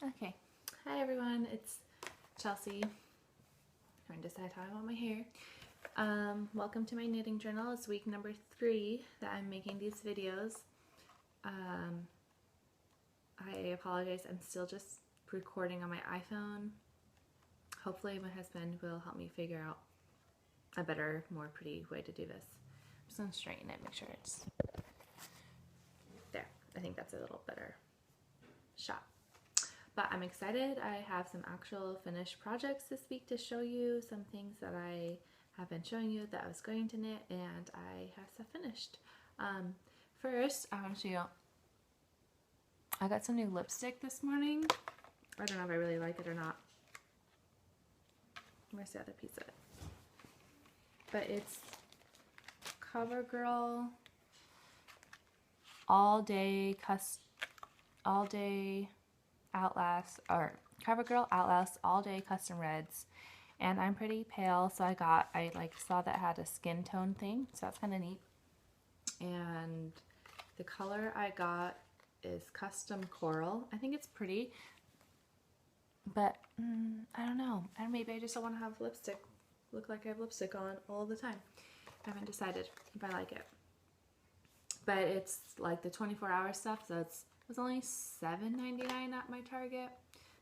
Okay, hi everyone, it's Chelsea. I'm trying to decide how I want my hair. Welcome to my knitting journal. It's week number 3 that I'm making these videos. I apologize, I'm still just recording on my iPhone. Hopefully my husband will help me figure out a better, more pretty way to do this. I'm just going to straighten it, make sure it's there. I think that's a little better shot. But I'm excited. I have some actual finished projects this week to show you, some things that I have been showing you that I was going to knit, and I have stuff finished. First, I want to show you, I got some new lipstick this morning. I don't know if I really like it or not. Where's the other piece of it? But it's CoverGirl All Day CoverGirl Outlast All Day Custom Reds, and I'm pretty pale, so I saw that had a skin tone thing, so that's kind of neat. And the color I got is Custom Coral. I think it's pretty, but I don't know. And maybe I just don't want to have lipstick look like I have lipstick on all the time. I haven't decided if I like it. But it's like the 24-hour stuff, so it was only $7.99 at my Target.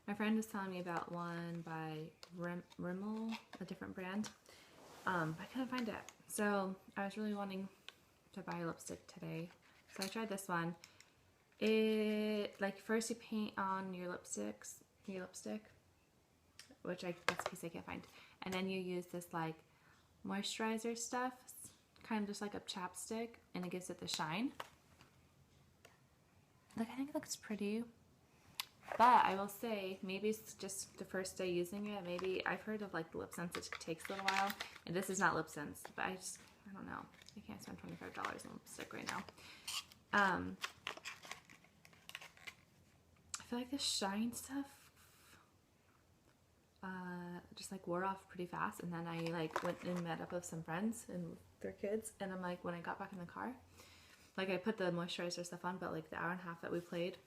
My friend was telling me about one by Rimmel, a different brand. I couldn't find it. So I was really wanting to buy lipstick today. So I tried this one. First you paint on your lipstick, which that's a piece I can't find. And then you use this like moisturizer stuff, kind of just like a chapstick, and it gives it the shine. I think it looks pretty, but I will say maybe it's just the first day using it. Maybe I've heard of like the lip sense, it takes a little while, and this is not lip sense, but I don't know. I can't spend $25 on lipstick right now. I feel like the shine stuff just like wore off pretty fast, and then I like went and met up with some friends and their kids, and I'm like, when I got back in the car, like I put the moisturizer stuff on, but like the hour and a half that we played,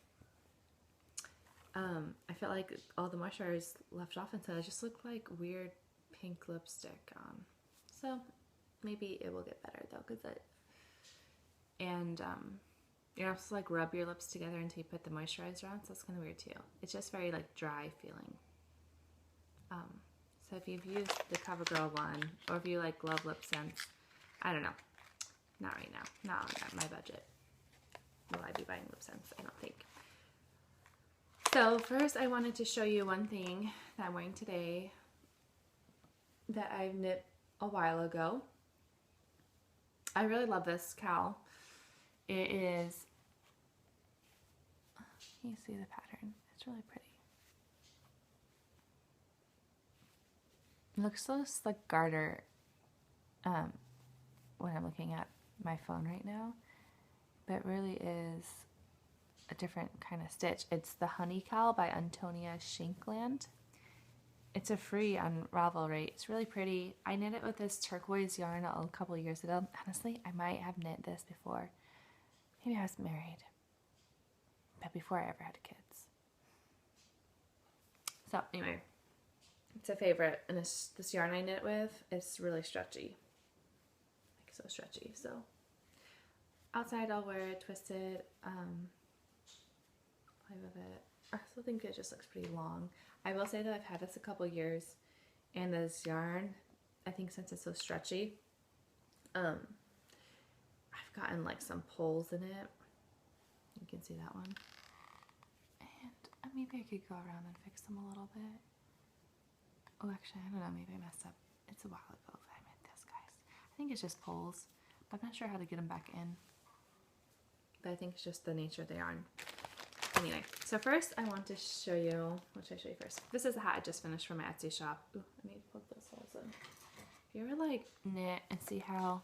I felt like all the moisturizer left off, and so it just looked like weird pink lipstick on. So maybe it will get better though, because you're not supposed to like rub your lips together until you put the moisturizer on, so that's kind of weird too. It's just very like dry feeling. So if you've used the CoverGirl one, or if you like love lip sense, I don't know. Not right now. Not on my budget will I be buying lip sense, I don't think. So first I wanted to show you one thing that I'm wearing today that I knit a while ago. I really love this cowl. It is, you see the pattern, it's really pretty. It looks just like garter when I'm looking at my phone right now, but it really is a different kind of stitch. It's the Honey Cowl by Antonia Shinkland. It's a free on Ravelry. It's really pretty. I knit it with this turquoise yarn a couple years ago. Honestly, I might have knit this before. Maybe I was married, but before I ever had kids. So anyway, it's a favorite, and this yarn I knit with, it's really stretchy. Like so stretchy. So outside I'll wear it twisted. Play with it. I still think it just looks pretty long. I will say that I've had this a couple years, and this yarn, I think since it's so stretchy, I've gotten like some pulls in it. You can see that one. And maybe I could go around and fix them a little bit. Oh, actually, I don't know. Maybe I messed up. It's a while ago that I made this, guys. I think it's just pulls. I'm not sure how to get them back in. But I think it's just the nature of the yarn. Anyway, so first I want to show you, what should I show you first? This is a hat I just finished from my Etsy shop. Ooh, I need to plug those holes in. If you ever like knit and see how,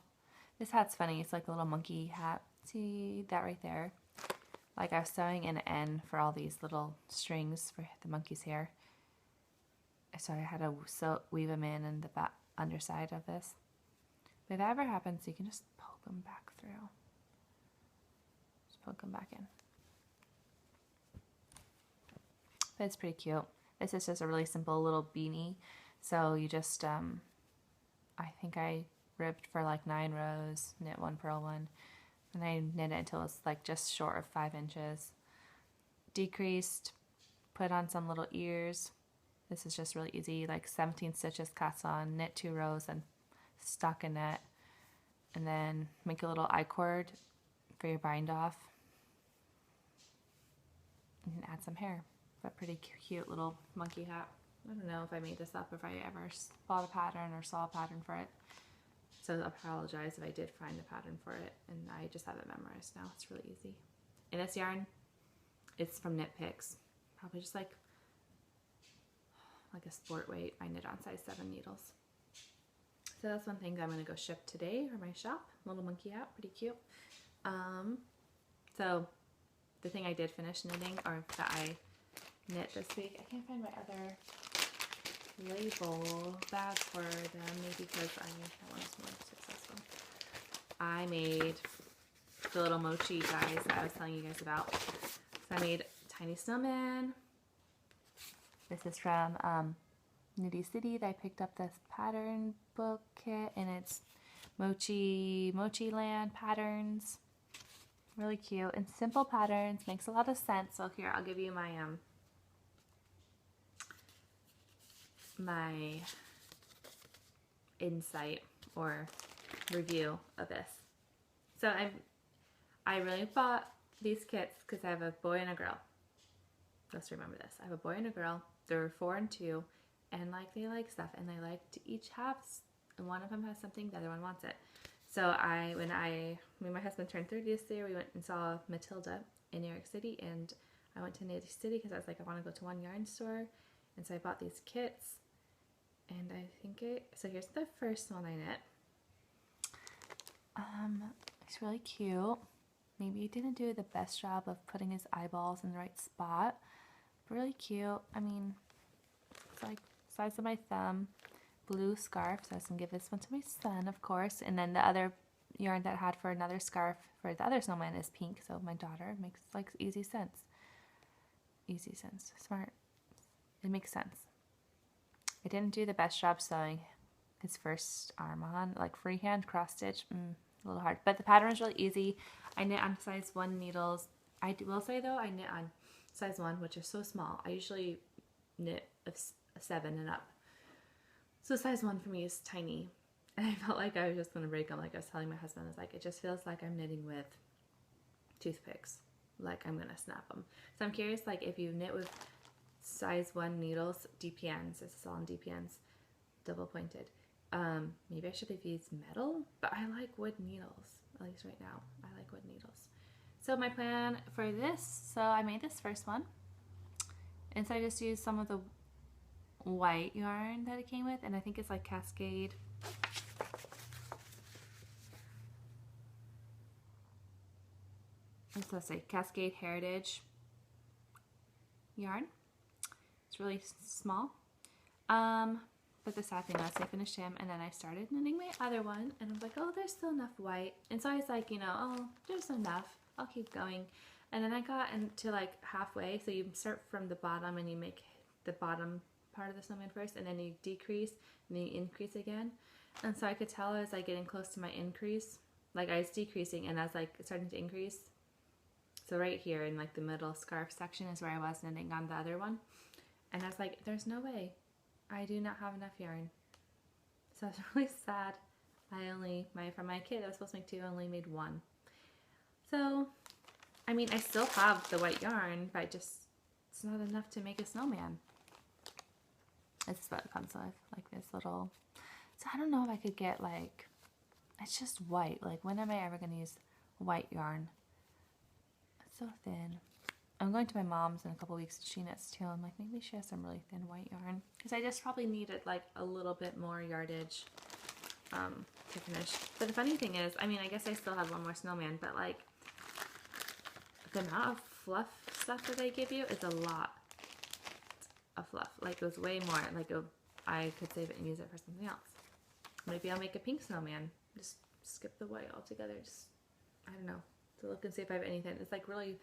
this hat's funny. It's like a little monkey hat. See that right there? Like I was sewing an N for all these little strings for the monkey's hair. So I had to weave them in the back underside of this. But if that ever happens, you can just poke them back through. Just poke them back in. but it's pretty cute. This is just a really simple little beanie. So you just, I think I ribbed for like 9 rows, knit 1, purl 1, and I knit it until it's like just short of 5 inches. Decreased, put on some little ears. This is just really easy, like 17 stitches cast on, knit 2 rows and stockinette, and then make a little I-cord for your bind off. You can add some hair, but pretty cute little monkey hat. I don't know if I made this up, if I ever bought a pattern or saw a pattern for it. So I apologize if I did find a pattern for it, and I just have it memorized now. It's really easy. And this yarn, it's from Knit Picks. Probably just like a sport weight. I knit on size 7 needles. So that's one thing that I'm going to go ship today for my shop. Little monkey hat, pretty cute. So the thing I did finish knitting, or that I knit this week, I can't find my other label bag for them, maybe because that one was more successful. I made the little mochi guys that I was telling you guys about. So I made tiny snowman. This is from Nitty City. I picked up this pattern book kit, and it's Mochi Land patterns. Really cute and simple patterns. Makes a lot of sense. So here, I'll give you my my insight or review of this. So I really bought these kits because I have a boy and a girl. Let's remember this. I have a boy and a girl. They're 4 and 2, and like they like stuff, and they like to each have, and one of them has something, the other one wants it. So when my husband turned 30 this year, we went and saw Matilda in New York City, and I went to Nitty City because I was like, I want to go to one yarn store, and so I bought these kits, and I think so here's the first one I knit. It's really cute. Maybe he didn't do the best job of putting his eyeballs in the right spot. Really cute. I mean, it's like the size of my thumb. Blue scarf, so I was gonna give this one to my son, of course. And then the other yarn that I had for another scarf for the other snowman is pink, so my daughter. Makes like easy sense. Easy sense. Smart. It makes sense. I didn't do the best job sewing his first arm on, like freehand cross stitch. A little hard, but the pattern is really easy. I knit on size 1 needles. I will say though, I knit on size 1, which is so small. I usually knit a 7 and up. So size 1 for me is tiny. And I felt like I was just going to break them. Like I was telling my husband, I was like, it just feels like I'm knitting with toothpicks. Like I'm going to snap them. So I'm curious, like if you knit with size 1 needles, DPNs, this is all in DPNs, double pointed. Maybe I should have used metal, but I like wood needles, at least right now. I like wood needles. So my plan for this, so I made this first one, and so I just used some of the white yarn that it came with, and I think it's like Cascade. Let's say Cascade Heritage yarn. It's really small. But the sad thing was I finished him, and then I started knitting my other one, and I was like, oh, there's still enough white. And so I was like, you know, oh, there's enough. I'll keep going. And then I got into like halfway. So you start from the bottom and you make the bottom part of the snowman first, and then you decrease, and then you increase again. And so I could tell I was like getting close to my increase. Like I was decreasing, and I was like starting to increase. So right here in like the middle scarf section is where I was knitting on the other one. And I was like, there's no way. I do not have enough yarn. So I was really sad. From my kit, I was supposed to make 2, I only made 1. So, I mean, I still have the white yarn, but it's not enough to make a snowman. This is what it comes with, like this little, so I don't know if I could get like, it's just white. Like when am I ever going to use white yarn? It's so thin. I'm going to my mom's in a couple weeks and she knits too. I'm like, maybe she has some really thin white yarn. Because I just probably needed like a little bit more yardage to finish. But the funny thing is, I mean, I guess I still have one more snowman, but like the amount of fluff stuff that they give you is a lot of fluff. Like it was way more. Like I could save it and use it for something else. Maybe I'll make a pink snowman. Just skip the white altogether. Just, I don't know. To look and see if I have anything. It's like really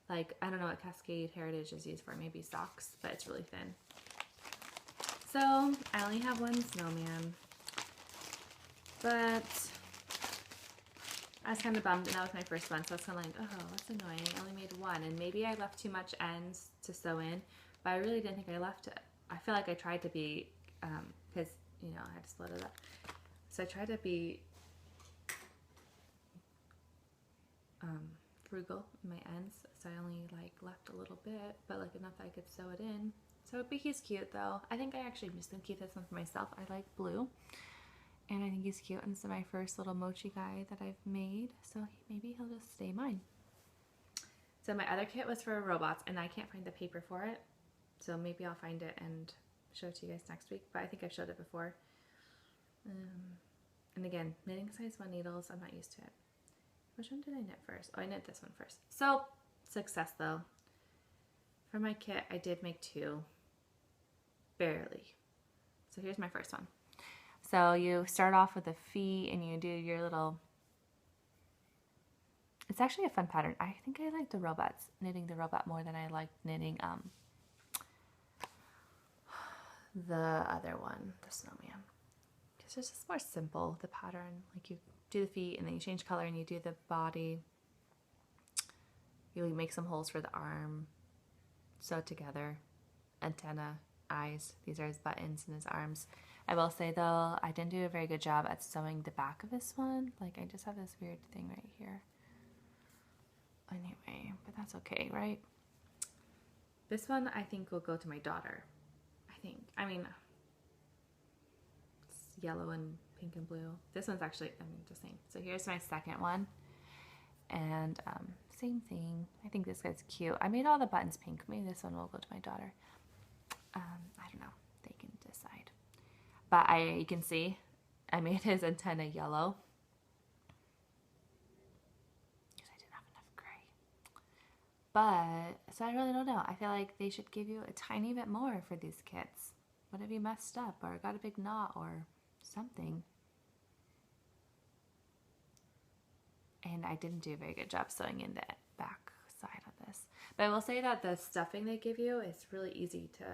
Like, I don't know what Cascade Heritage is used for, maybe socks, but it's really thin. So I only have one snowman, but I was kind of bummed, and that was my first one, so I was kind of like, oh, that's annoying. I only made one, and maybe I left too much ends to sew in, but I really didn't think I left it. I feel like I tried to be, because, you know, I had to split it up. So I tried to be frugal in my ends, so I only like left a little bit, but like enough that I could sew it in. So but he's cute though. I think I actually am just gonna keep this one for myself. I like blue, and I think he's cute, and this is my first little Mochi guy that I've made, so maybe he'll just stay mine. So my other kit was for robots, and I can't find the paper for it, so maybe I'll find it and show it to you guys next week, but I think I've showed it before. And again, knitting size 1 needles, I'm not used to it. Which one did I knit first? Oh, I knit this one first. So, success though. For my kit, I did make 2. Barely. So here's my first one. So you start off with the feet and you do your little... It's actually a fun pattern. I think I like the robots, knitting the robot more than I like knitting the other one, the snowman. It's just more simple, the pattern. Like you do the feet and then you change color and you do the body. You make some holes for the arm, sew it together, antenna, eyes. These are his buttons and his arms. I will say though, I didn't do a very good job at sewing the back of this one. Like I just have this weird thing right here. Anyway, but that's okay, right? This one I think will go to my daughter. I mean, it's yellow and pink and blue. This one's actually, the same. So here's my second one. And same thing. I think this guy's cute. I made all the buttons pink. Maybe this one will go to my daughter. I don't know. They can decide. But you can see, I made his antenna yellow. Because I didn't have enough gray. But, so I really don't know. I feel like they should give you a tiny bit more for these kits. What have you messed up or got a big knot or something? And I didn't do a very good job sewing in the back side of this. But I will say that the stuffing they give you is really easy to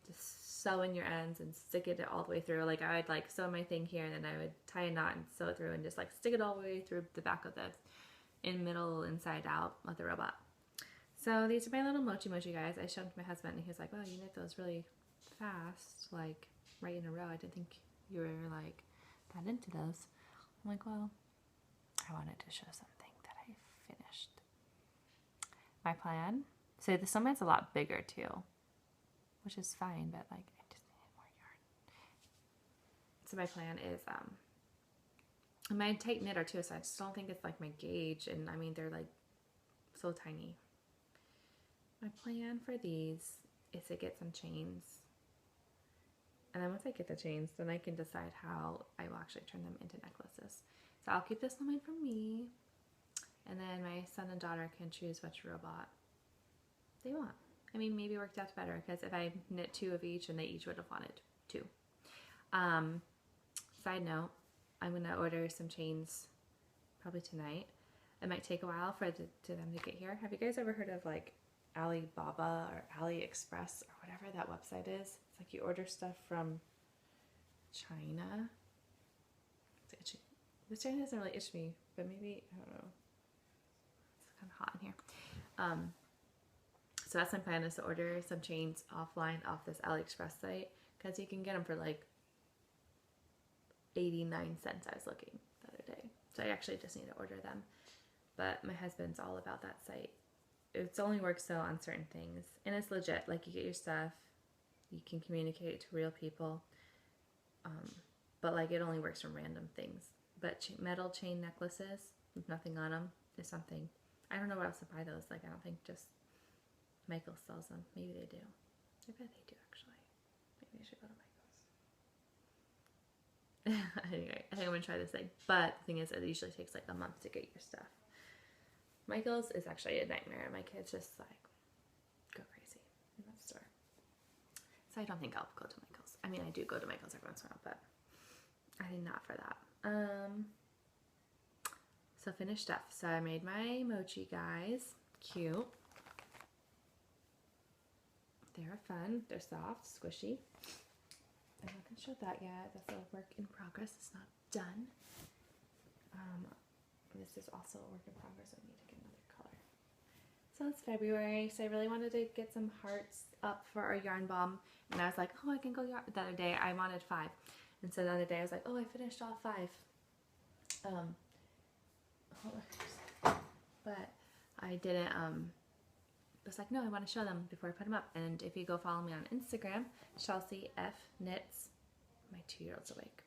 just sew in your ends and stick it all the way through. Like I would like sew my thing here and then I would tie a knot and sew it through and just like stick it all the way through the back of the middle, inside out of the robot. So these are my little Mochi guys. I showed them to my husband and he was like, "Oh, you knit those really fast, like right in a row. I didn't think you were like that into those." I'm like, well, I wanted to show something that I finished. My plan, so the snowman's a lot bigger too, which is fine, but like I just needed more yarn. So my plan is, I'm a tight knitter too, so I just don't think it's like my gauge, and I mean they're like so tiny. My plan for these is to get some chains, and then once I get the chains, then I can decide how I will actually turn them into necklaces. So I'll keep this snowman for me, and then my son and daughter can choose which robot they want. I mean, maybe it worked out better, because if I knit 2 of each, and they each would have wanted 2. Side note, I'm going to order some chains probably tonight. It might take a while for them to get here. Have you guys ever heard of like Alibaba or AliExpress or whatever that website is? It's like you order stuff from China. This China doesn't really itch me, but maybe, I don't know. It's kind of hot in here. So that's my plan, is to order some chains offline off this AliExpress site, because you can get them for like 89 cents I was looking the other day. So I actually just need to order them. But my husband's all about that site. It only works so on certain things. And it's legit. Like you get your stuff, you can communicate it to real people. But like it only works from random things. But metal chain necklaces with nothing on them is something. I don't know where else to buy those. Like I don't think just Michael sells them. Maybe they do. I bet they do actually. Maybe I should go to Michael's. Anyway, I think I'm gonna try this thing. But the thing is, it usually takes like a month to get your stuff. Michael's is actually a nightmare. My kids just like go crazy in that store. So I don't think I'll go to Michael's. I mean, I do go to Michael's every once in a while, but I think not for that. So finished stuff. So I made my Mochi guys. Cute. they're fun. They're soft, squishy. I'm not gonna show that yet. That's a work in progress. It's not done. This is also a work in progress. I need to get another color. So it's February, so I really wanted to get some hearts up for our yarn bomb. And I was like, oh, I can go yarn. The other day I wanted 5. And so the other day I was like, oh, I finished all 5. But I didn't, was like, no, I want to show them before I put them up. And if you go follow me on Instagram, Chelseafknits, my 2-year-old's awake.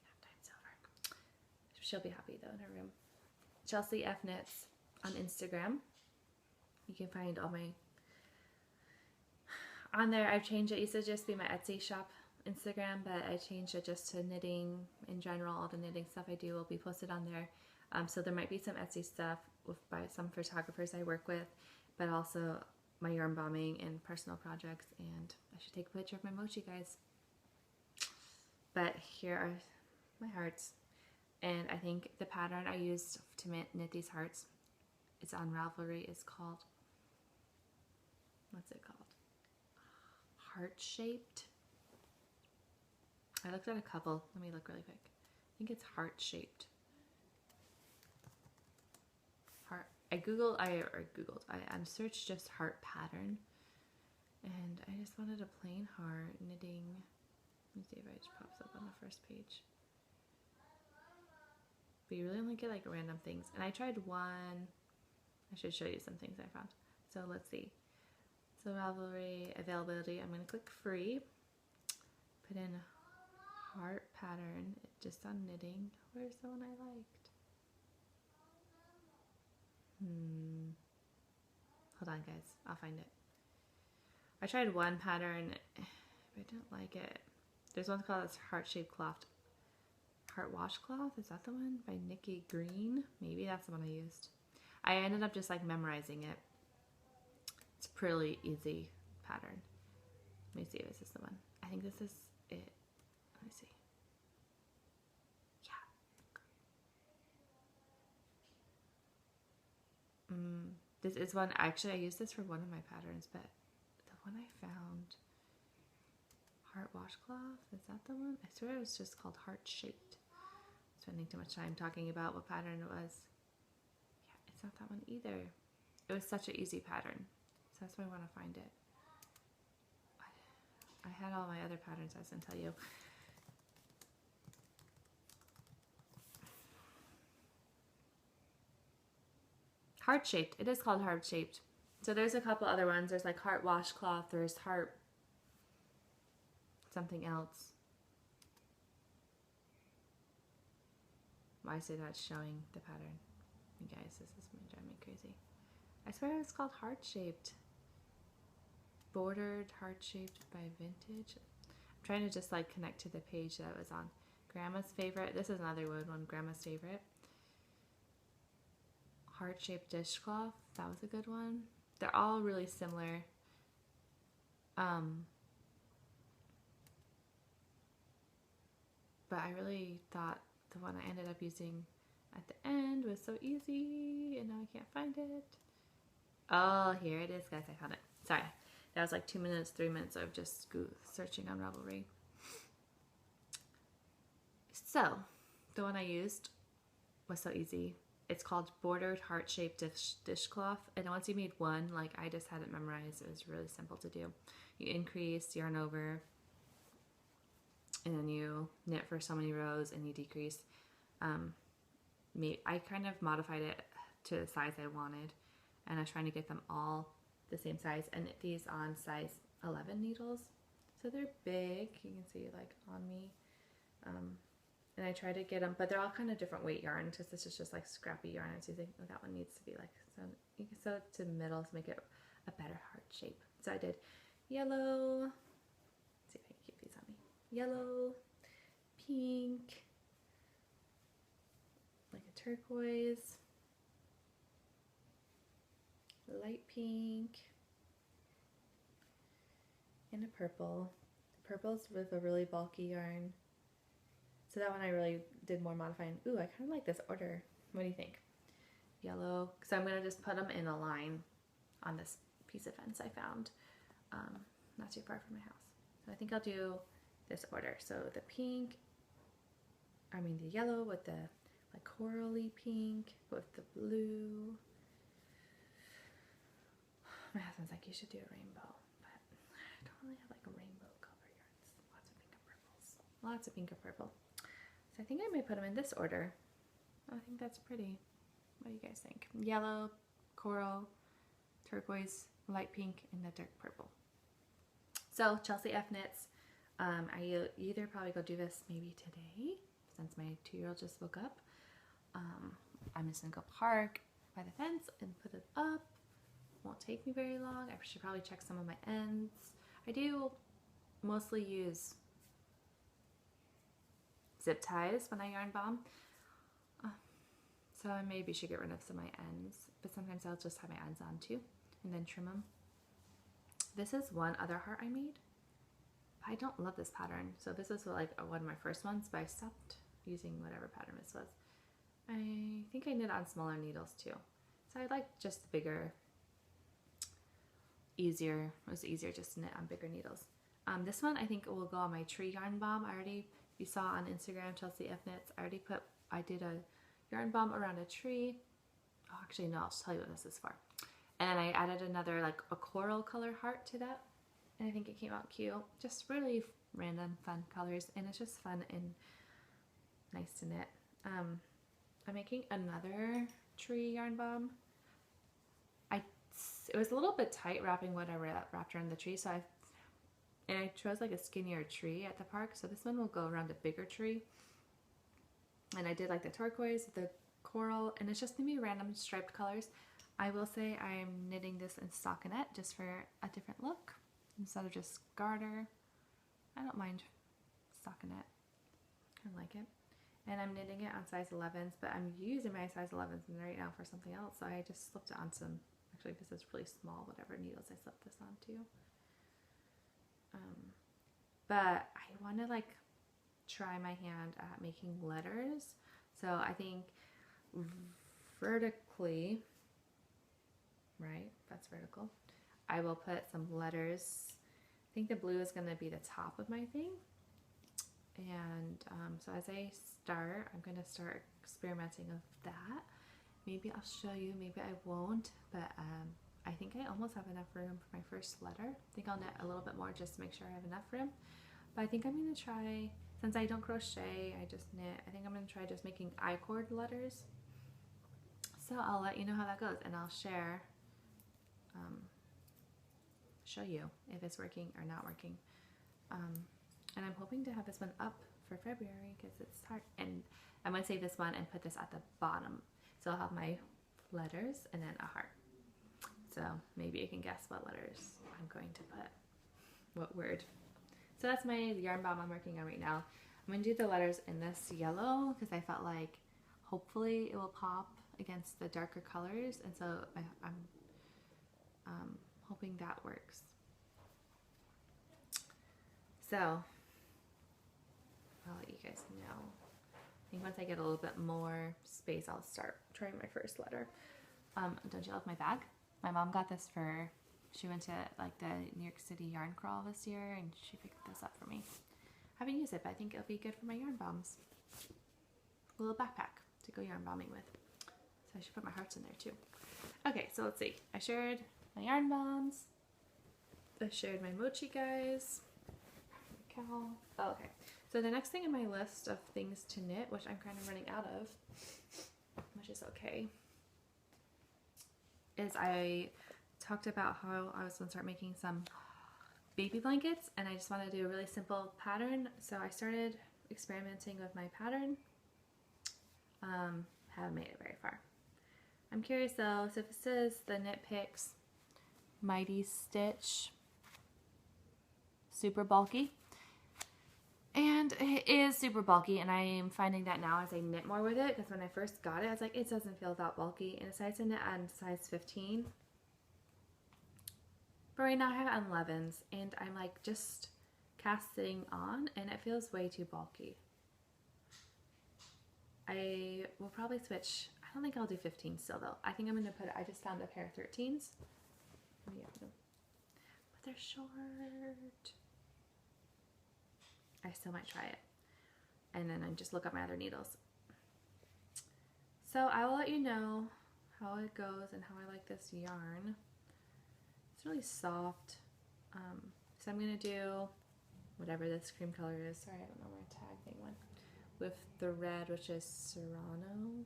Halftime's over. She'll be happy though in her room. Chelseafknits on Instagram. You can find all my, on there I've changed it. It used to just be my Etsy shop Instagram, but I changed it just to knitting in general. All the knitting stuff I do will be posted on there. So there might be some Etsy stuff by some photographers I work with, but also my yarn bombing and personal projects. And I should take a picture of my Mochi, guys. But here are my hearts. And I think the pattern I used to knit these hearts, it's on Ravelry, is called, what's it called? Heart-shaped. I looked at a couple. Let me look really quick. I think it's heart-shaped. I searched just heart pattern, and I just wanted a plain heart knitting. Let me see if it just pops up on the first page. But you really only get like random things. And I tried one. I should show you some things I found. So let's see. So Ravelry availability. I'm gonna click free. Put in heart pattern just on knitting. Where's the one I liked? Hold on, guys. I'll find it. I tried one pattern, but I didn't like it. There's one called heart-shaped cloth. Heart washcloth? Is that the one? By Nikki Green? Maybe that's the one I used. I ended up just like memorizing it. It's a pretty easy pattern. Let me see if this is the one. I think this is it. Let me see. Yeah. This is one, actually I used this for one of my patterns, but the one I found, heart washcloth, is that the one? I swear it was just called heart shaped. Spending too much time talking about what pattern it was. Yeah, it's not that one either. It was such an easy pattern, so that's why I want to find it. I had all my other patterns I was going to tell you. Heart shaped. It is called heart shaped. So there's a couple other ones. There's like heart washcloth. There's heart something else. Why say that's showing the pattern? You guys, this is going to drive me crazy. I swear it was called heart shaped. Bordered heart shaped by Vintage. I'm trying to just like connect to the page that it was on. Grandma's favorite. This is another good one. Grandma's favorite. Heart-shaped dishcloth. That was a good one. They're all really similar. But I really thought the one I ended up using at the end was so easy, and now I can't find it. Oh, here it is, guys. I found it. Sorry. That was like 2 minutes, 3 minutes of just searching on Ravelry. So, the one I used was so easy. It's called bordered heart-shaped dishcloth, and once you made one, like I just had it memorized, it was really simple to do. You increase, yarn over, and then you knit for so many rows, and you decrease. I kind of modified it to the size I wanted, and I was trying to get them all the same size, and knit these on size 11 needles, so they're big. You can see like on me. And I try to get them, but they're all kind of different weight yarn, because this is just like scrappy yarn. I was using, that one needs to be like, so you can sew it to the middle to make it a better heart shape. So I did yellow, let's see if I can keep these on me. Yellow, pink, like a turquoise, light pink, and a purple. Purple's with a really bulky yarn. So that one I really did more modifying. Ooh, I kind of like this order. What do you think? Yellow. So I'm going to just put them in a line on this piece of fence I found. not too far from my house. So I think I'll do this order. So the pink, I mean the yellow with the like corally pink with the blue. My husband's like, you should do a rainbow, but I don't really have like a rainbow color yarns. Lots of pink and purple. So I think I may put them in this order. I think that's pretty. What do you guys think? Yellow, coral, turquoise, light pink, and the dark purple. So Chelseafknits, I either probably go do this maybe today since my 2-year-old just woke up. I'm just gonna go park by the fence and put it up. Won't take me very long. I should probably check some of my ends. I do mostly use zip ties when I yarn bomb. So I maybe should get rid of some of my ends, but sometimes I'll just have my ends on too and then trim them. This is one other heart I made. I don't love this pattern. So this is like one of my first ones, but I stopped using whatever pattern this was. I think I knit on smaller needles too. So I like just the bigger, easier. It was easier just to knit on bigger needles. This one I think will go on my tree yarn bomb. I already, you saw on Instagram, Chelseafknits, I did a yarn bomb around a tree. Oh, actually no, I'll tell you what this is for. And then I added another like a coral color heart to that. And I think it came out cute. Just really random fun colors, and it's just fun and nice to knit. I'm making another tree yarn bomb. It was a little bit tight wrapping what I wrapped around the tree, so I chose like a skinnier tree at the park, so this one will go around a bigger tree. And I did like the turquoise, the coral, and it's just gonna be random striped colors. I will say I'm knitting this in stockinette just for a different look instead of just garter. I don't mind stockinette. I like it. And I'm knitting it on size 11s, but I'm using my size 11s right now for something else, so I just slipped it on some, actually this is really small, whatever needles I slipped this on too. But I want to like try my hand at making letters. So I think vertically, right, that's vertical, I will put some letters. I think the blue is going to be the top of my thing. And so as I start, I'm going to start experimenting with that. Maybe I'll show you, maybe I won't, but I think I almost have enough room for my first letter. I think I'll knit a little bit more just to make sure I have enough room. But I think I'm going to try, since I don't crochet, I just knit, I think I'm going to try just making I-cord letters. So I'll let you know how that goes, and I'll share, show you if it's working or not working. And I'm hoping to have this one up for February because it's hard. And I'm going to save this one and put this at the bottom. So I'll have my letters and then a heart. So maybe you can guess what letters I'm going to put, what word. So that's my yarn bomb I'm working on right now. I'm going to do the letters in this yellow because I felt like hopefully it will pop against the darker colors. And so I'm hoping that works. So I'll let you guys know. I think once I get a little bit more space, I'll start trying my first letter. Don't you love my bag? My mom got this for, she went to like the New York City yarn crawl this year and she picked this up for me. I haven't used it, but I think it'll be good for my yarn bombs. A little backpack to go yarn bombing with. So I should put my hearts in there too. Okay, so let's see. I shared my yarn bombs. I shared my Mochi guys. Oh, okay. So the next thing on my list of things to knit, which I'm kind of running out of, which is okay, is I talked about how I was going to start making some baby blankets, and I just want to do a really simple pattern. So I started experimenting with my pattern. Haven't made it very far. I'm curious though, so if it says the Knit Picks Mighty Stitch super bulky, and it is super bulky, and I am finding that now as I knit more with it, because when I first got it I was like, it doesn't feel that bulky, and it decides to knit on size 15, but right now I have it on 11s, and I'm like just casting on and it feels way too bulky. I will probably switch. I don't think I'll do 15 still though. I think I'm going to put, I just found a pair of 13s. Put they're short. I still might try it. And then I just look up my other needles. So I will let you know how it goes and how I like this yarn. It's really soft. So I'm gonna do whatever this cream color is. Sorry, I don't know where my tag thing went. With the red, which is Serrano.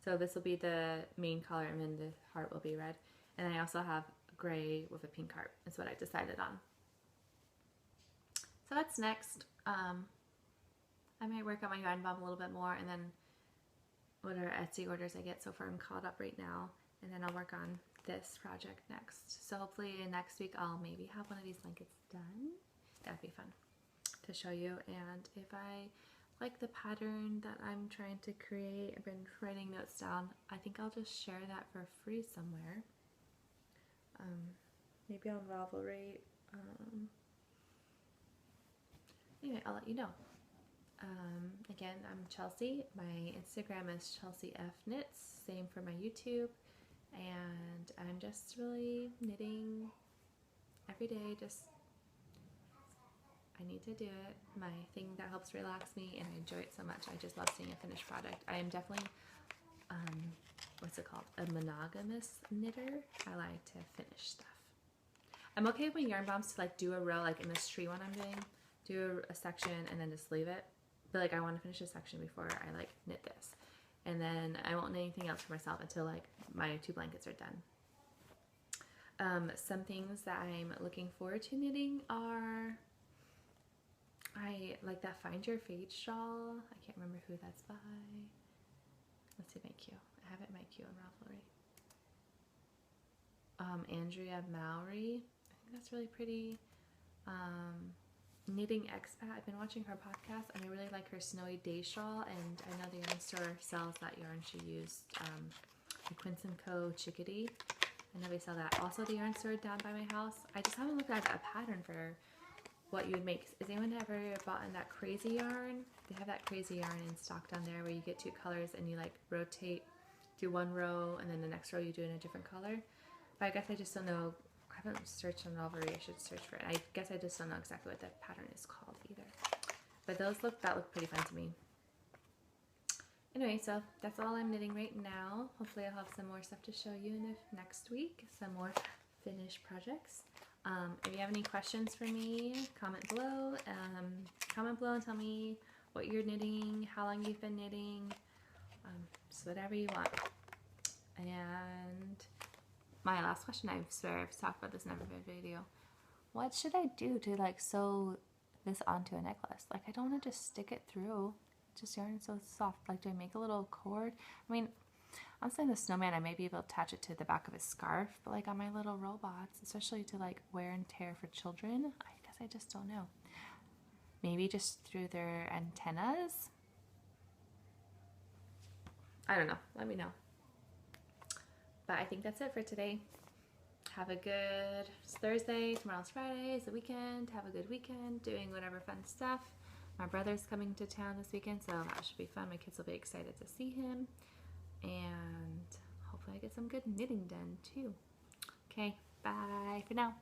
So this will be the main color, and then the heart will be red. And I also have gray with a pink heart. That's what I decided on. So that's next. I might work on my yarn bomb a little bit more, and then whatever Etsy orders I get. So far I'm caught up right now, and then I'll work on this project next. So hopefully next week I'll maybe have one of these blankets done. That'd be fun to show you. And if I like the pattern that I'm trying to create, I've been writing notes down, I think I'll just share that for free somewhere. Maybe on Ravelry. Anyway, I'll let you know. Again, I'm Chelsea. My Instagram is Chelseafknits. Same for my YouTube. And I'm just really knitting every day. I need to do it. My thing that helps relax me, and I enjoy it so much. I just love seeing a finished product. I am definitely, what's it called? A monogamous knitter. I like to finish stuff. I'm okay with yarn bombs to like do a row, like in this tree one I'm doing, do a section and then just leave it. But like I want to finish a section before I like knit this. And then I won't knit anything else for myself until like my 2 blankets are done. Some things that I'm looking forward to knitting are, I like that Find Your Fade shawl. I can't remember who that's by. Let's see my queue. I have it in my queue on Ravelry. Andrea Mowry. I think that's really pretty. Knitting Expat. I've been watching her podcast, and I really like her Snowy Day shawl, and I know the yarn store sells that yarn she used, the Quince & Co. Chickadee. I know they sell that. Also the yarn store down by my house. I just haven't looked at a pattern for what you would make. Has anyone ever bought in that crazy yarn? They have that crazy yarn in stock down there where you get 2 colors and you like rotate, do 1 row, and then the next row you do in a different color. But I guess I just don't know. I haven't searched on Ravelry. I should search for it. I guess I just don't know exactly what the pattern is called either. But that look pretty fun to me. Anyway, so that's all I'm knitting right now. Hopefully I'll have some more stuff to show you in the next week. Some more finished projects. If you have any questions for me, comment below. Comment below and tell me what you're knitting, how long you've been knitting, just whatever you want. And my last question, I swear I've talked about this in every video. What should I do to like sew this onto a necklace? Like I don't want to just stick it through. Just yarn so soft. Like do I make a little cord? I mean, I'm saying the snowman, I may be able to attach it to the back of his scarf, but like on my little robots, especially to like wear and tear for children, I guess I just don't know. Maybe just through their antennas? I don't know. Let me know. But I think that's it for today. Have a good Thursday. Tomorrow's Friday. It's the weekend. Have a good weekend doing whatever fun stuff. My brother's coming to town this weekend, so that should be fun. My kids will be excited to see him. And hopefully I get some good knitting done too. Okay, bye for now.